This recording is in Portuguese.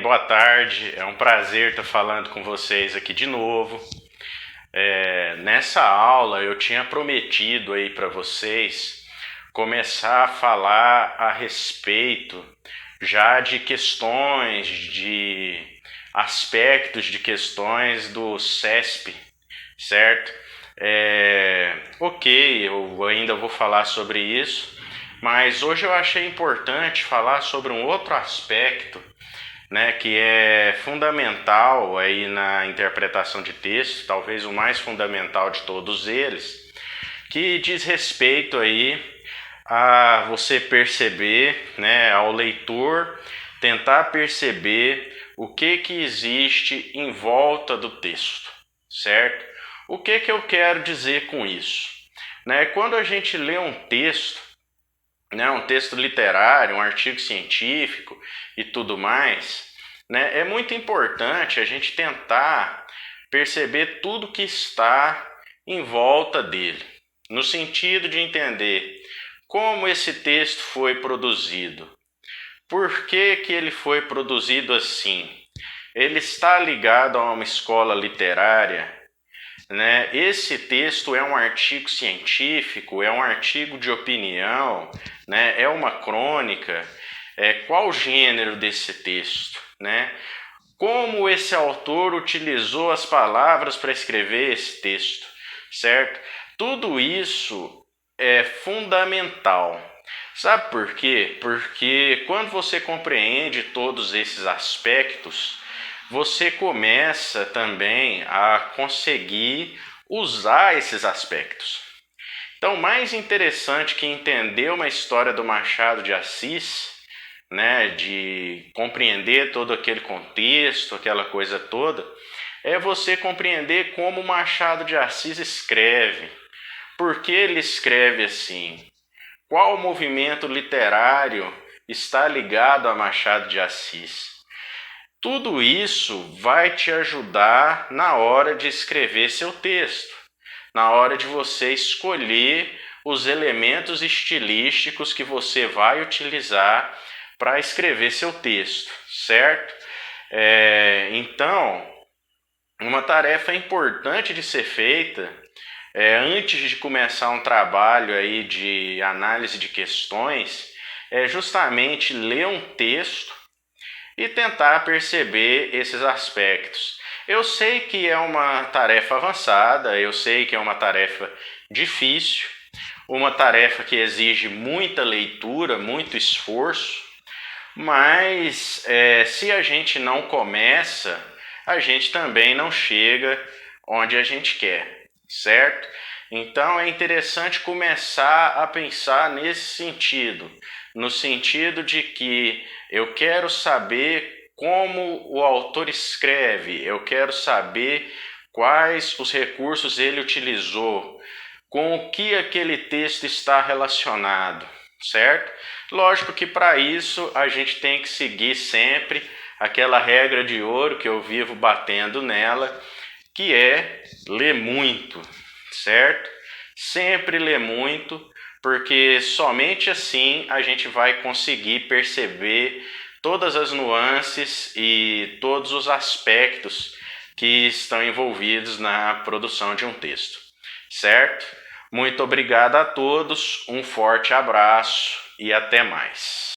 boa tarde. É um prazer estar falando com vocês aqui de novo. Nessa aula eu tinha prometido aí para vocês começar a falar a respeito já de questões, de aspectos de questões do CESP, certo? Ok, eu ainda vou falar sobre isso, mas hoje eu achei importante falar sobre um outro aspecto, né, que é fundamental aí na interpretação de texto, talvez o mais fundamental de todos eles, que diz respeito aí a você perceber, né, ao leitor tentar perceber o que existe em volta do texto, certo? O que eu quero dizer com isso? Né, quando a gente lê um texto, né, um texto literário, um artigo científico e tudo mais, né, é muito importante a gente tentar perceber tudo que está em volta dele, no sentido de entender como esse texto foi produzido, por que ele foi produzido assim, ele está ligado a uma escola literária, né? Esse texto é um artigo científico, é um artigo de opinião, né? É uma crônica. Qual o gênero desse texto, né? Como esse autor utilizou as palavras para escrever esse texto, certo? Tudo isso é fundamental. Sabe por quê? Porque quando você compreende todos esses aspectos, você começa também a conseguir usar esses aspectos. Então, mais interessante que entender uma história do Machado de Assis, né, de compreender todo aquele contexto, aquela coisa toda, é você compreender como o Machado de Assis escreve. Por que ele escreve assim? Qual movimento literário está ligado a Machado de Assis? Tudo isso vai te ajudar na hora de escrever seu texto, na hora de você escolher os elementos estilísticos que você vai utilizar para escrever seu texto, certo? Então, uma tarefa importante de ser feita antes de começar um trabalho aí de análise de questões é justamente ler um texto e tentar perceber esses aspectos. Eu sei que é uma tarefa avançada, eu sei que é uma tarefa difícil, uma tarefa que exige muita leitura, muito esforço, mas se a gente não começa, a gente também não chega onde a gente quer, certo? Então é interessante começar a pensar nesse sentido, no sentido de que eu quero saber como o autor escreve, eu quero saber quais os recursos ele utilizou, com o que aquele texto está relacionado, certo? Lógico que para isso a gente tem que seguir sempre aquela regra de ouro que eu vivo batendo nela, que é ler muito, certo? Sempre ler muito, porque somente assim a gente vai conseguir perceber todas as nuances e todos os aspectos que estão envolvidos na produção de um texto, certo? Muito obrigado a todos, um forte abraço e até mais.